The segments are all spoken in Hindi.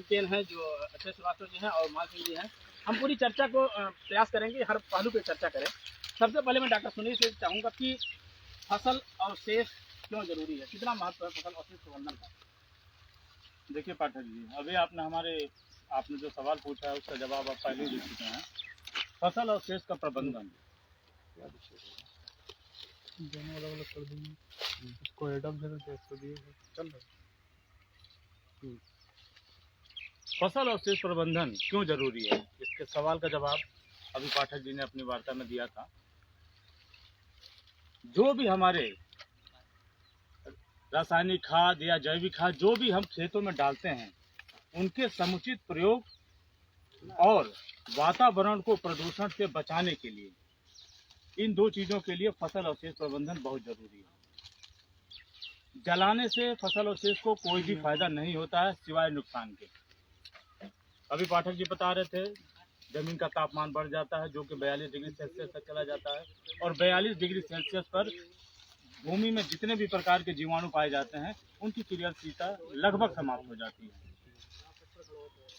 केन हैं, जो अक्षय श्रीवास्तव जी हैं और माल सिंह जी हैं। हम पूरी चर्चा को प्रयास करेंगे, हर पहलू पर चर्चा करें। सबसे पहले मैं डॉक्टर सुनील से चाहूँगा कि फसल अवशेष क्यों जरूरी है, कितना महत्व है फसल अवशेष प्रबंधन का? देखिए पाठक जी, अभी आपने जो सवाल पूछा है उसका जवाब आप पहले ही दे चुके हैं। फसल अवशेष का प्रबंधन दोनों अलग अलग कर देंगे, इसको एडम से तो दिए चल रहा है। फसल अवशेष प्रबंधन क्यों जरूरी है, इसके सवाल का जवाब अभी पाठक जी ने अपनी वार्ता में दिया था। जो भी हमारे रासायनिक खाद या जैविक खाद जो भी हम खेतों में डालते हैं, उनके समुचित प्रयोग और वातावरण को प्रदूषण से बचाने के लिए, इन दो चीजों के लिए फसल अवशेष प्रबंधन बहुत जरूरी है। जलाने से फसल अवशेष को कोई भी फायदा नहीं होता है सिवाय नुकसान के। अभी पाठक जी बता रहे थे, जमीन का तापमान बढ़ जाता है जो कि 42 डिग्री सेल्सियस तक चला जाता है, और 42 डिग्री सेल्सियस पर भूमि में जितने भी प्रकार के जीवाणु पाए जाते हैं उनकी क्रियाशीलता लगभग समाप्त हो जाती है।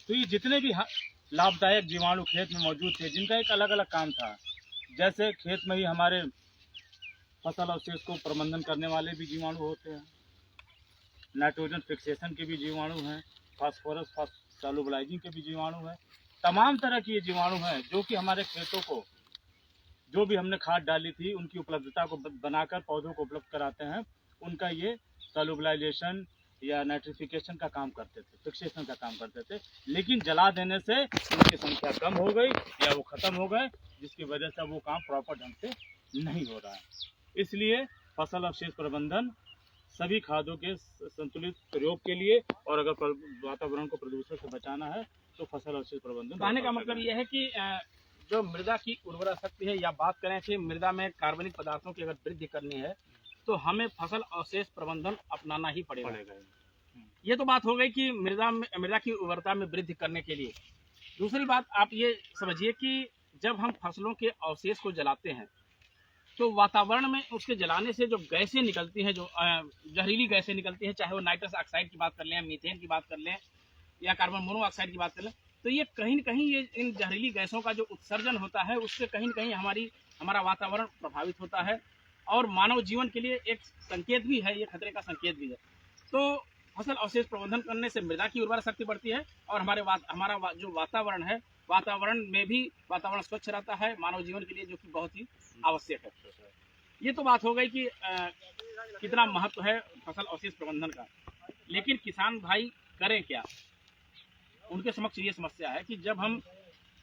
तो ये जितने भी लाभदायक जीवाणु खेत में मौजूद थे, जिनका एक अलग अलग काम था, जैसे खेत में ही हमारे फसल अवशेष को प्रबंधन करने वाले भी जीवाणु होते हैं, नाइट्रोजन फिक्सेशन के भी जीवाणु हैं, फास्फोरस सॉल्युबलाइजिंग के भी जीवाणु हैं, तमाम तरह के ये जीवाणु हैं जो कि हमारे खेतों को, जो भी हमने खाद डाली थी उनकी उपलब्धता को बनाकर पौधों को उपलब्ध कराते हैं। उनका ये सॉल्युबलाइजेशन या नाइट्रिफिकेशन का काम करते थे, फिक्सेशन का काम करते थे। लेकिन जला देने से उनकी संख्या कम हो गई या वो खत्म हो गए, जिसकी वजह से वो काम प्रॉपर ढंग से नहीं हो रहा है। इसलिए फसल अवशेष प्रबंधन सभी खादों के संतुलित प्रयोग के लिए, और अगर वातावरण को प्रदूषण से बचाना है तो फसल अवशेष प्रबंधन। कहने का मतलब यह है कि जो मृदा की उर्वरा शक्ति है, या बात करें कि मृदा में कार्बनिक पदार्थों की अगर वृद्धि करनी है तो हमें फसल अवशेष प्रबंधन अपनाना ही पड़ेगा। ये तो बात हो गई कि मृदा की उर्वरता में वृद्धि करने के लिए। दूसरी बात आप ये समझिए कि जब हम फसलों के अवशेष को जलाते हैं तो वातावरण में उसके जलाने से जो गैसें निकलती हैं, जो जहरीली गैसें निकलती हैं, चाहे वो नाइट्रस ऑक्साइड की बात कर लें, मीथेन की बात कर लें, या कार्बन मोनोऑक्साइड की बात कर लें, तो ये कहीं न कहीं ये इन जहरीली गैसों का जो उत्सर्जन होता है उससे कहीं न कहीं हमारा वातावरण प्रभावित होता है, और मानव जीवन के लिए एक संकेत भी है, ये खतरे का संकेत भी है। तो फसल अवशेष प्रबंधन करने से मृदा की उर्वरा शक्ति बढ़ती है, और हमारा जो वातावरण है, वातावरण में भी वातावरण स्वच्छ रहता है मानव जीवन के लिए, जो कि बहुत ही आवश्यक है। ये तो बात हो गई कि कितना महत्व है फसल अवशेष प्रबंधन का। लेकिन किसान भाई करें क्या? उनके समक्ष ये समस्या है कि जब हम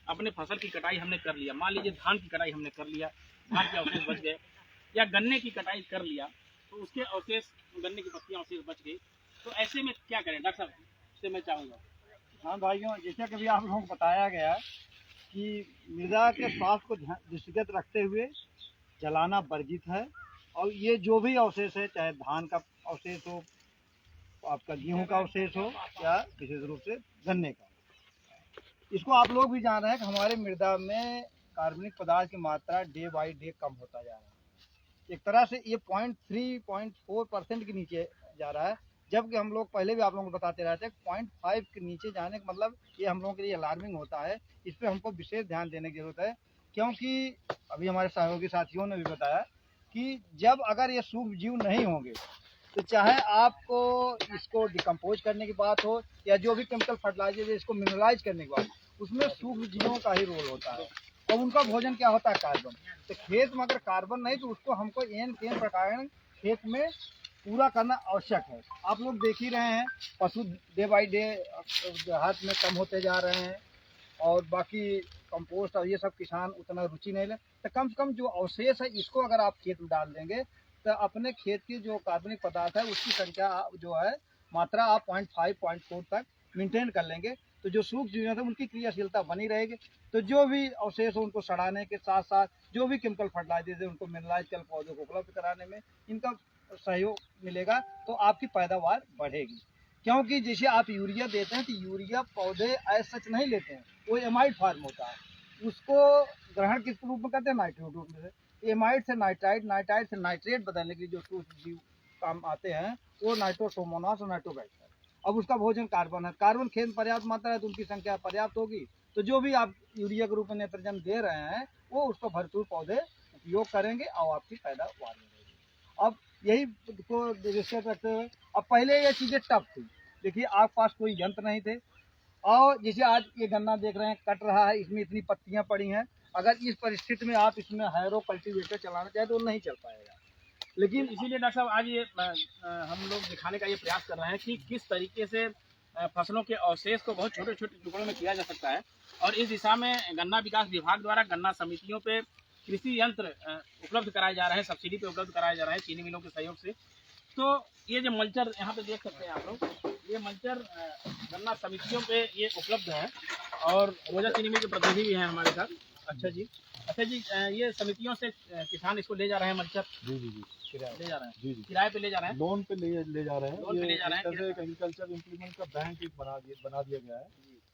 अपने फसल की कटाई हमने कर लिया, मान लीजिए धान की कटाई हमने कर लिया, धान के अवशेष बच गए, या गन्ने की कटाई कर लिया तो उसके अवशेष, गन्ने की पत्तियां अवशेष बच गई, तो ऐसे में क्या करें? डॉक्टर साहब से मैं चाहूँगा। हाँ भाइयों, जैसा कि भी आप लोगों को बताया गया कि मृदा के स्वास्थ्य को दृष्टिगत रखते हुए जलाना वर्जित है, और ये जो भी अवशेष है, चाहे धान का अवशेष हो, आपका गेहूं का अवशेष हो, या विशेष रूप से गन्ने का, इसको आप लोग भी जान रहे हैं कि हमारे मृदा में कार्बनिक पदार्थ की मात्रा डे बाई डे कम होता जा रहा है। एक तरह से ये 0.3-0.4% के नीचे जा रहा है, जबकि हम लोग पहले भी आप लोगों को बताते रहते हैं 0.5 के नीचे जाने का मतलब ये हम लोगों के लिए अलार्मिंग होता है। इस पर हमको विशेष ध्यान देने की जरूरत है, क्योंकि अभी हमारे सहयोगी साथियों ने भी बताया कि जब अगर ये सूक्ष्म जीव नहीं होंगे तो चाहे आपको इसको डिकम्पोज करने की बात हो, या जो भी केमिकल फर्टिलाइजर इसको मिनरलाइज करने की बात, उसमें सूक्ष्म जीवों का ही रोल होता है। और उनका भोजन क्या होता है? कार्बन। तो खेत में अगर कार्बन नहीं तो उसको हमको एन प्रकार खेत में पूरा करना आवश्यक है। आप लोग देख ही रहे हैं, पशु डे बाई डे देहात में कम होते जा रहे हैं, और बाकी कंपोस्ट और ये सब किसान उतना रुचि नहीं ले, तो कम से कम जो अवशेष है इसको अगर आप खेत में डाल देंगे तो अपने खेत की जो कार्बनिक पदार्थ है उसकी संख्या जो है, मात्रा आप 0.5-0.4 तक मेंटेन कर लेंगे, तो जो सूक्ष्म जीव है उनकी क्रियाशीलता बनी रहेगी। तो जो भी अवशेष हो उनको सड़ाने के साथ साथ जो भी केमिकल फर्टिलाइजर है उनको मिनरलाइज कर पौधों को उपलब्ध कराने में इनका सहयोग मिलेगा, तो आपकी पैदावार बढ़ेगी। क्योंकि जैसे आप यूरिया देते हैं तो यूरिया पौधे एज सच नहीं लेते हैं, वो एमाइड फॉर्म होता है, उसको ग्रहण किस रूप में करते हैं? नाइट्रेट रूप में। एमाइड से नाइट्राइट, से नाइट्रेट बदलने के लिए जो सूक्ष्म जीव काम आते हैं वो नाइट्रोसोमोनास और नाइट्रोबैक्टर। अब उसका भोजन कार्बन है, कार्बन खेत में पर्याप्त मात्रा है तो उनकी संख्या पर्याप्त होगी, तो जो भी आप यूरिया के रूप में नाइट्रोजन दे रहे हैं वो उसको भरपूर पौधे उपयोग करेंगे और आपकी पैदावार में रहेगी। अब यही को दृष्टि रखते हुए, अब पहले ये चीज़ें टफ थी, देखिए आपके पास कोई यंत्र नहीं थे, और जैसे आज ये गन्ना देख रहे हैं कट रहा है, इसमें इतनी पत्तियां पड़ी हैं, अगर इस परिस्थिति में आप इसमें हैरो कल्टीवेटर चलाना चाहें तो नहीं चल पाएगा। लेकिन इसीलिए डॉक्टर साहब आज ये हम लोग दिखाने का ये प्रयास कर रहे हैं कि किस तरीके से फसलों के अवशेष को बहुत छोटे छोटे टुकड़ों में किया जा सकता है, और इस दिशा में गन्ना विकास विभाग द्वारा गन्ना समितियों पे कृषि यंत्र उपलब्ध कराए जा रहे हैं, सब्सिडी पे उपलब्ध कराए जा रहे हैं चीनी मिलों के सहयोग से। तो ये जो मल्चर यहाँ पे देख सकते हैं आप लोग, ये मल्चर गन्ना समितियों पे ये उपलब्ध है, और रोजा चीनी मिल के प्रतिनिधि भी हैं हमारे साथ। अच्छा जी, ये समितियों से किसान इसको ले जा रहे हैं मल्चर? जी, ले जा रहे हैं जी, किराए पे ले जा रहे हैं, लोन पे ले जा रहे हैं। लोन पे ले जा रहे हैं। एग्रीकल्चर इम्प्लीमेंट का बैंक एक बना दिया गया है,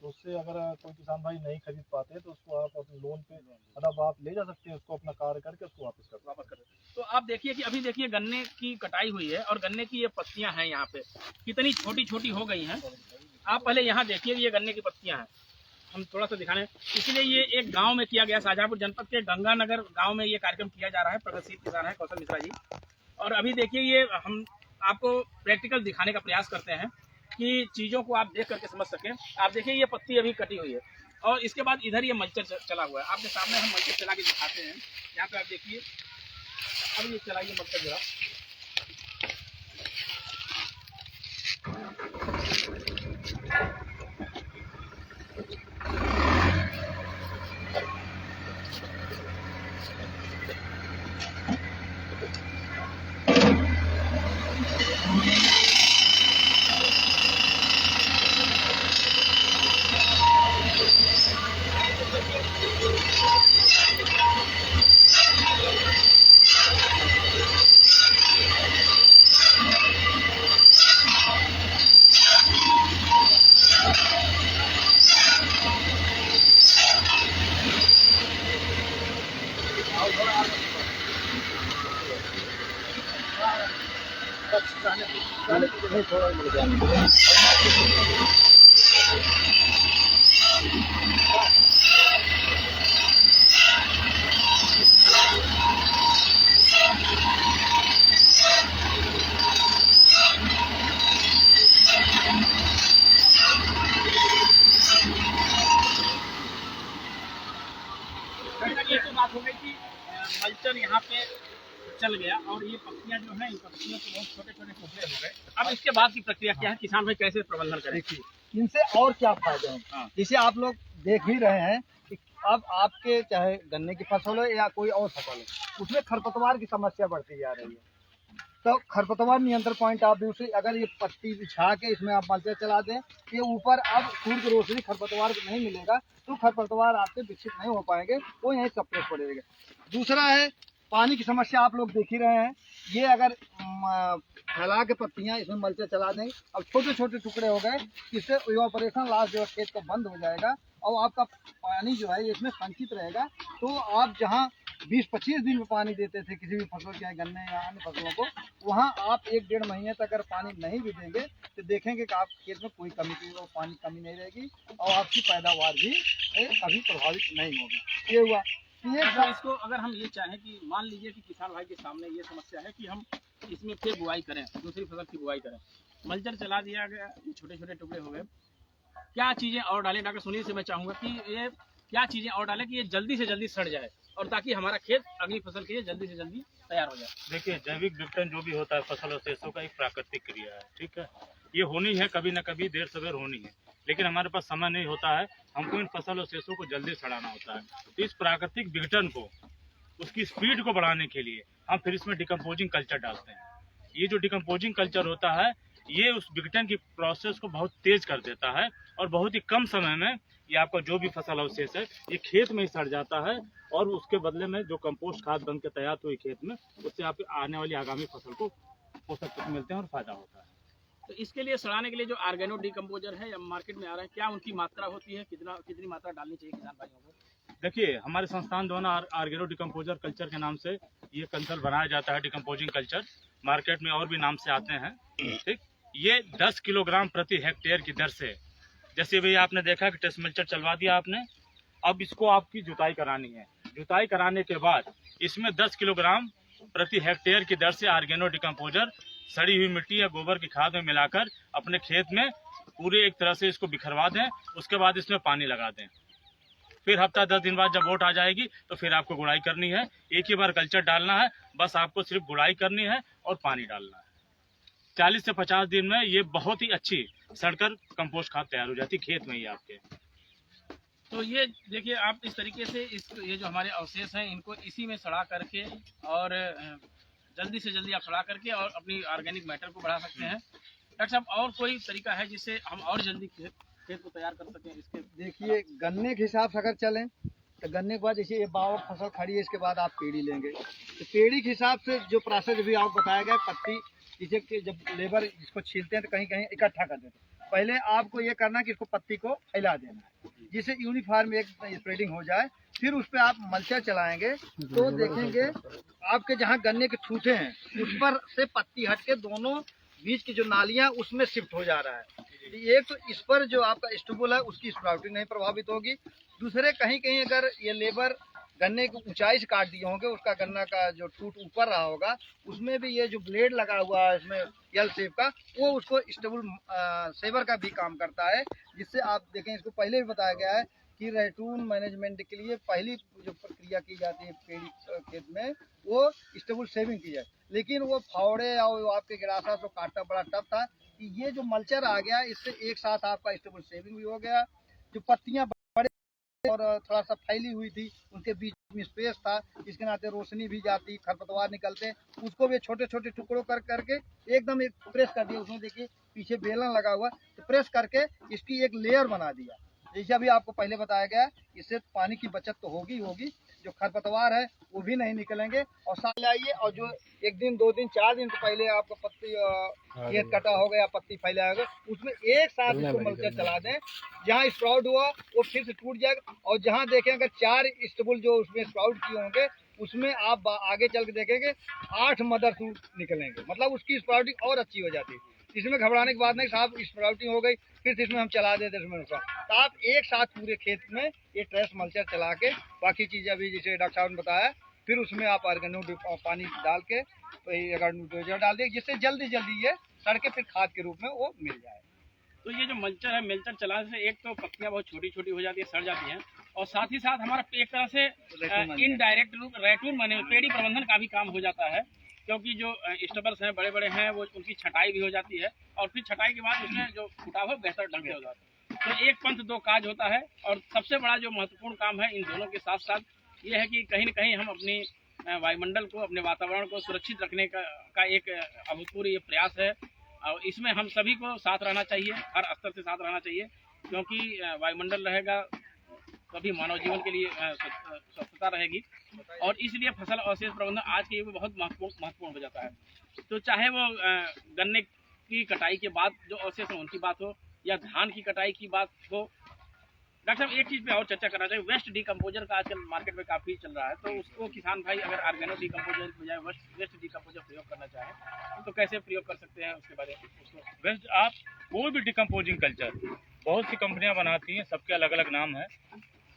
तो उससे अगर कोई किसान भाई नहीं खरीद पाते हैं तो उसको आप अपने लोन पे मतलब आप ले जा सकते हैं, उसको अपना कार्य करके उसको वापस कर। तो आप देखिए कि अभी देखिए गन्ने की कटाई हुई है और गन्ने की ये पत्तियां हैं यहाँ पे कितनी छोटी छोटी हो गई हैं। आप पहले यहाँ देखिए ये गन्ने की पत्तियां हैं, हम थोड़ा सा दिखाने, इसलिए ये एक गांव में किया गया, शाहजहाँपुर जनपद के गंगानगर गांव में ये कार्यक्रम किया जा रहा है। प्रगतिशील किसान है कौशल मिश्रा जी, और अभी देखिए ये हम आपको प्रैक्टिकल दिखाने का प्रयास करते हैं कि चीज़ों को आप देख करके समझ सकें। आप देखिए ये पत्ती अभी कटी हुई है, और इसके बाद इधर ये मल्चर चला हुआ है, आपके सामने हम मल्चर चला के दिखाते हैं। यहाँ पे आप देखिए, अब ये चलाइए मल्चर जरा। ये तो बात हो गई कि मल्चर यहाँ पे चल गया, और ये पत्तियां जो हैं इन पत्तियों के बहुत छोटे छोटे टुकड़े हो गए। अब इसके बाद की प्रक्रिया क्या है, किसान भाई कैसे प्रबंधन करें? इनसे और क्या फायदे हैं, जिसे आप लोग देख ही रहे हैं कि अब आपके चाहे गन्ने की फसल हो या कोई और फसल हो, उसमें खरपतवार की समस्या बढ़ती जा रही है। तो खरपतवार नियंत्रण पॉइंट आप दूसरी, अगर ये पत्ती बिछा के इसमें आप मल्चर चला दें, ये ऊपर अब सूर्य की रोशनी खरपतवार को नहीं मिलेगा तो खरपतवार आपसे विकसित नहीं हो पाएंगे, वो यहीं सप्रेस पड़ जाएगा। दूसरा है पानी की समस्या, आप लोग देख ही रहे हैं, ये अगर फैला के पत्तियां इसमें मल्चर चला देंगे, अब छोटे छोटे टुकड़े हो गए, इससे इवापोरेशन लॉस जो खेत का बंद हो जाएगा और आपका पानी जो है इसमें संचित रहेगा। तो आप जहाँ 20-25 दिन में पानी देते थे किसी भी फसल चाहे गन्ने या अन्य फसलों को, वहाँ आप 1-1.5 महीने तक अगर पानी नहीं भी देंगे तो देखेंगे कि आप खेत में कोई कमी पानी कमी नहीं रहेगी और आपकी पैदावार भी कभी प्रभावित नहीं होगी। ये हुआ। तो इसको अगर हम ये चाहें कि मान लीजिए कि किसान भाई के सामने ये समस्या है कि हम इसमें फिर बुआई करें, दूसरी फसल की बुआई करें, मल्चर चला दिया गया, छोटे छोटे टुकड़े हो गए, क्या चीज़ें और डालें? डॉक्टर सुनील से मैं चाहूँगा कि ये क्या चीज़ें और डालें कि ये जल्दी से जल्दी सड़ जाए और ताकि हमारा खेत अगली फसल के लिए जल्दी से जल्दी तैयार हो जाए। देखिए, जैविक विघटन जो भी होता है फसल अवशेषों का एक प्राकृतिक क्रिया है, ठीक है। ये होनी है, कभी न कभी देर सवेर होनी है, लेकिन हमारे पास समय नहीं होता है, हमको इन फसल अवशेषों को जल्दी सड़ाना होता है। तो इस प्राकृतिक विघटन को, उसकी स्पीड को बढ़ाने के लिए हम फिर इसमें डिकम्पोजिंग कल्चर डालते हैं। ये जो डिकम्पोजिंग कल्चर होता है, ये उस विघटन की प्रोसेस को बहुत तेज कर देता है और बहुत ही कम समय में ये आपका जो भी फसल अवशेष है ये खेत में ही सड़ जाता है, और उसके बदले में जो कंपोस्ट खाद बन के तैयार हुई खेत में, उससे आप आने वाली आगामी फसल को पोषक तत्व मिलते हैं और फायदा होता है। तो इसके लिए सड़ाने के लिए जो ऑर्गेनो डिकम्पोजर है या मार्केट में आ रहा है, क्या उनकी मात्रा होती है, कितनी मात्रा डालनी चाहिए किसान भाइयों को? देखिए, हमारे संस्थान द्वारा ऑर्गेनो डिकम्पोजर कल्चर के नाम से ये कल्चर बनाया जाता है। डिकम्पोजिंग कल्चर मार्केट में और भी नाम से आते हैं, ठीक। ये 10 किलोग्राम प्रति हेक्टेयर की दर से, जैसे भाई आपने देखा कि टेस्ट मल्चर चलवा दिया आपने, अब इसको आपकी जुताई करानी है। जुताई कराने के बाद इसमें 10 किलोग्राम प्रति हेक्टेयर की दर से ऑर्गेनो डिकम्पोजर सड़ी हुई मिट्टी या गोबर की खाद में मिलाकर अपने खेत में पूरे एक तरह से इसको बिखरवा दें। उसके बाद इसमें पानी लगा दें। फिर हफ्ता 10 दिन बाद जब वोट आ जाएगी तो फिर आपको गुड़ाई करनी है। एक ही बार कल्चर डालना है, बस आपको सिर्फ गुड़ाई करनी है और पानी डालना है। 40 से 50 दिन में ये बहुत ही अच्छी सड़कर कंपोस्ट खाद तैयार हो जाती है खेत में ही आपके। तो ये देखिए आप इस तरीके से ये जो हमारे अवशेष हैं इनको इसी में सड़ा करके और जल्दी से जल्दी आप सड़ा करके और अपनी ऑर्गेनिक मैटर को बढ़ा सकते हैं। डॉक्टर साहब, और कोई तरीका है जिससे हम और जल्दी खेत को तैयार कर सकें इसके? देखिए, गन्ने के हिसाब से अगर चलें तो गन्ने के बाद जैसे ये बाव फसल खड़ी है, इसके बाद आप पेड़ी लेंगे तो पेड़ी के हिसाब से जो प्रोसेस भी आपको बताया गया, पत्ती जैसे कि जब लेबर इसको छीलते हैं तो कहीं कहीं इकट्ठा कर देते हैं। पहले आपको ये करना है कि इसको पत्ती को फैला देना है जिससे यूनिफॉर्म एक स्प्रेडिंग हो जाए। फिर उस पर आप मल्चर चलाएंगे तो देखेंगे आपके जहाँ गन्ने के ठूठे हैं उस पर से पत्ती हट के दोनों बीच की जो नालियाँ उसमें शिफ्ट हो जा रहा है। एक तो इस पर जो आपका स्टूबल है उसकी स्प्राउटिंग नहीं प्रभावित होगी। दूसरे कहीं कहीं अगर ये लेबर गन्ने को ऊंचाई से काट दिए होंगे, उसका गन्ना का जो टूट ऊपर रहा होगा, उसमें भी ये जो ब्लेड लगा हुआ है इसमें एल शेप का, वो उसको स्टेबल सेवर का भी काम करता है। जिससे आप देखें, इसको पहले भी बताया गया है कि रैटून मैनेजमेंट के लिए पहली जो प्रक्रिया की जाती है पेड़ी खेत में, वो स्टेबल सेविंग की जाए। लेकिन वो फावड़े और आपके गिरासा को काटना बड़ा टफ था कि ये जो मल्चर आ गया इससे एक साथ आपका स्टेबल सेविंग भी हो गया। जो पत्तियां और थोड़ा सा फैली हुई थी उनके बीच में स्पेस था, इसके नाते रोशनी भी जाती, खरपतवार निकलते, उसको भी छोटे छोटे टुकड़ों कर करके एकदम एक प्रेस कर दिया। उसमें देखिए पीछे बेलन लगा हुआ, तो प्रेस करके इसकी एक लेयर बना दिया। जैसे अभी आपको पहले बताया गया, इससे पानी की बचत तो होगी होगी, जो खरपतवार है वो भी नहीं निकलेंगे। और साथ लाइए, और जो 1 दिन 2 दिन 4 दिन पहले आपका पत्ती खेत कटा हो गया, पत्ती फैलाया होगा, उसमें एक साथ इसको मल्चर चला दें। जहाँ स्प्राउट हुआ वो फिर से टूट जाएगा। और जहाँ देखें अगर 4 स्टेबल जो उसमें स्प्राउट किए होंगे, उसमें आप आगे चल के देखेंगे 8 मदर सूट निकलेंगे, मतलब उसकी स्प्राउटिंग और अच्छी हो जाती है। इसमें घबराने की बात नहीं, साहब स्प्राउटिंग हो गई फिर से इसमें हम चला देते इसमें। तो आप एक साथ पूरे खेत में ये ट्रेस मल्चर चला के बाकी चीज़ें अभी जैसे डॉक्टर साहब ने बताया, फिर उसमें आप ऑर्गेनो पानी डाल के तो डाल दिए, जिससे जल्दी जल्दी ये सड़के फिर खाद के रूप में वो मिल जाए। तो ये जो मल्चर है, मल्चर चलाने से एक तो पत्तियां बहुत छोटी छोटी हो जाती है, सड़ जाती हैं, और साथ ही साथ हमारा एक तरह से इनडायरेक्ट रूप रैटून मैनेजमेंट, पेड़ी प्रबंधन का भी काम हो जाता है। क्योंकि जो स्टबर्स हैं बड़े बड़े हैं, वो उनकी छटाई भी हो जाती है, और फिर छटाई के बाद उसमें जो फुटा हुआ बेहतर ढंग से हो जाता है। तो एक पंथ दो काज होता है। और सबसे बड़ा जो महत्वपूर्ण काम है इन दोनों के साथ साथ ये है कि कहीं न कहीं हम अपनी वायुमंडल को, अपने वातावरण को सुरक्षित रखने का एक अभूतपूर्व ये प्रयास है। और इसमें हम सभी को साथ रहना चाहिए, हर स्तर से साथ रहना चाहिए, क्योंकि वायुमंडल रहेगा तभी मानव जीवन के लिए स्वच्छता रहेगी। और इसलिए फसल अवशेष प्रबंधन आज के युग में बहुत महत्वपूर्ण हो जाता है। तो चाहे वो गन्ने की कटाई के बाद जो अवशेष हैं उनकी बात हो, या धान की कटाई की बात हो। डॉक्टर साहब, एक चीज़ पे और चर्चा करना चाहिए, वेस्ट डिकम्पोजर का आजकल मार्केट में काफ़ी चल रहा है। तो उसको किसान भाई अगर ऑर्गेनो डिकम्पोजर के बजाय वेस्ट डिकम्पोजर प्रयोग करना चाहे तो कैसे प्रयोग कर सकते हैं, उसके बारे में उसको? वेस्ट, आप कोई भी डिकम्पोजिंग कल्चर, बहुत सी कंपनियां बनाती हैं, सबके अलग अलग नाम है।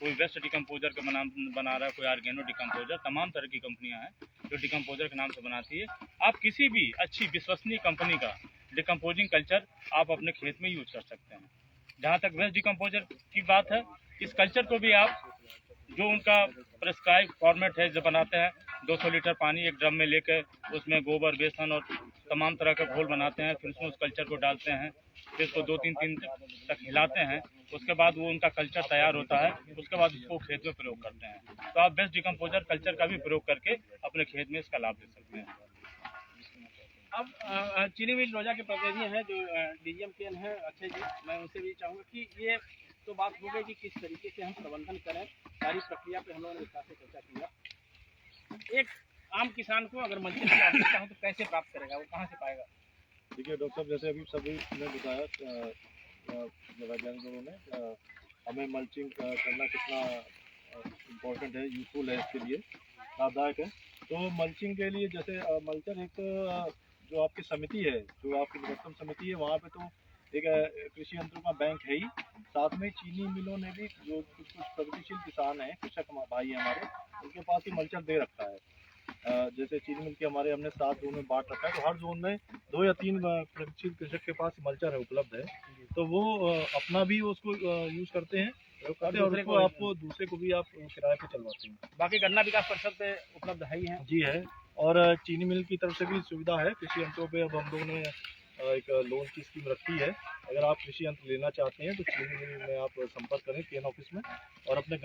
कोई वेस्ट डिकम्पोजर का नाम बना रहा है, कोई ऑर्गेनो डिकम्पोजर, तमाम तरह की कंपनियां हैं जो डिकम्पोजर के नाम से बनाती है। आप किसी भी अच्छी विश्वसनीय कंपनी का डिकम्पोजिंग कल्चर आप अपने खेत में यूज कर सकते हैं। जहाँ तक वेस्ट डिकम्पोजर की बात है, इस कल्चर को भी आप जो उनका प्रेस्क्राइब फॉर्मेट है जो बनाते हैं, 200 लीटर पानी एक ड्रम में लेकर उसमें गोबर, बेसन और तमाम तरह का घोल बनाते हैं, फिर उसमें उस कल्चर को डालते हैं, फिर उसको 2-3 दिन तक हिलाते हैं। उसके बाद वो उनका कल्चर तैयार होता है, उसके बाद उसको खेत में प्रयोग करते हैं। तो आप वेस्ट डिकम्पोजर कल्चर का भी प्रयोग करके अपने खेत में इसका लाभ ले सकते हैं। अब चीनी मिल रोजा के प्रतिनिधि हैं जो डीजीएम केन हैं, अच्छे जी, मैं उनसे भी चाहूँगा कि ये तो बात हो गई कि किस तरीके से हम प्रबंधन करें, सारी प्रक्रिया पे हम लोगों ने विस्तार से चर्चा किया। एक आम किसान को अगर मल्चिंग की आवश्यकता हो तो कैसे प्राप्त करेगा, वो कहाँ से पाएगा? देखिए डॉक्टर साहब, जैसे अभी सभी ने बताया वैज्ञानिकों ने, हमें मल्चिंग करना कितना इम्पोर्टेंट है, यूजफुल है, इसके लिए लाभदायक है। तो मल्चिंग के लिए जैसे मल्चर एक जो आपकी समिति है, जो आपकी निकटतम समिति है, वहाँ पे तो एक कृषि यंत्रों का बैंक है ही, साथ में चीनी मिलों ने भी, जो कुछ प्रगतिशील किसान हैं, कृषक भाई हैं हमारे, उनके पास ही मल्चर दे रखा है। जैसे चीनी मिल के हमने 7 जोन में बांट रखा है, तो हर जोन में 2 या 3 प्रगतिशील कृषक के पास मल्चर है उपलब्ध है, तो वो अपना भी उसको यूज करते हैं और दूसरे को भी आप किराए पे चलवाते हैं। बाकी गन्ना विकास परिषद पे उपलब्ध है ही है। जी है, और चीनी मिल की तरफ से भी सुविधा है। कृषि यंत्रों पे अब हम लोगों ने एक लोन की स्कीम रखी है। अगर आप कृषि यंत्र लेना चाहते हैं तो चीनी मिल में आप संपर्क करें केन ऑफिस में, और अपने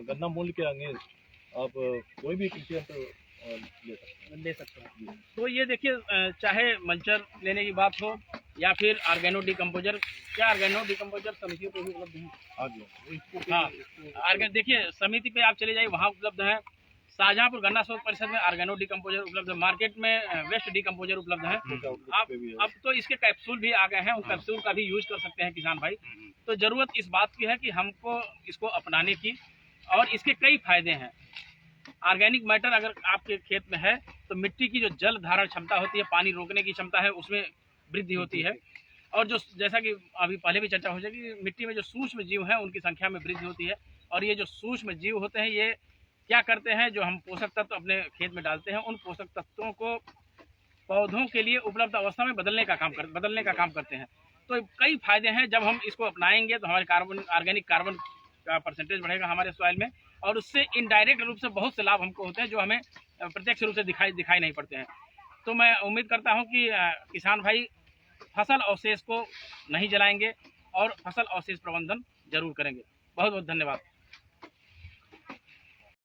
गन्ना मूल्य के अगेंस्ट आप कोई भी कृषि यंत्र ले सकते हैं। तो ये देखिए, चाहे मल्चर लेने की बात हो या फिर ऑर्गेनो डिकम्पोजर, क्या ऑर्गेनो डिकम्पोजर समितियों पे भी उपलब्ध है? हाँ, देखिए समिति पे आप चले जाइए, वहाँ उपलब्ध है। शाहजहाँपुर गन्ना शोध परिषद में ऑर्गेनो डिकम्पोजर उपलब्ध है, मार्केट में वेस्ट डिकम्पोजर उपलब्ध है। अब तो इसके कैप्सूल भी आ गए हैं, उन कैप्सूल का भी यूज कर सकते हैं किसान भाई। तो जरूरत इस बात की है कि हमको इसको अपनाने की, और इसके कई फायदे हैं। ऑर्गेनिक मैटर अगर आपके खेत में है तो मिट्टी की जो जल धारण क्षमता होती है, पानी रोकने की क्षमता है, उसमें वृद्धि होती है। और जो जैसा कि अभी पहले भी चर्चा हो जाएगी, मिट्टी में जो सूक्ष्म जीव हैं उनकी संख्या में वृद्धि होती है। और ये जो सूक्ष्म जीव होते हैं, ये क्या करते हैं, जो हम पोषक तत्व अपने खेत में डालते हैं, उन पोषक तत्वों को पौधों के लिए उपलब्ध अवस्था में बदलने का काम करते हैं। तो कई फायदे हैं। जब हम इसको अपनाएंगे तो हमारे ऑर्गेनिक कार्बन का परसेंटेज बढ़ेगा हमारे सॉइल में, और उससे इनडायरेक्ट रूप से बहुत से लाभ हमको होते हैं, जो हमें प्रत्यक्ष रूप से दिखाई नहीं पड़ते हैं। तो मैं उम्मीद करता हूं कि किसान भाई फसल अवशेष को नहीं जलाएंगे और फसल अवशेष प्रबंधन जरूर करेंगे। बहुत बहुत धन्यवाद।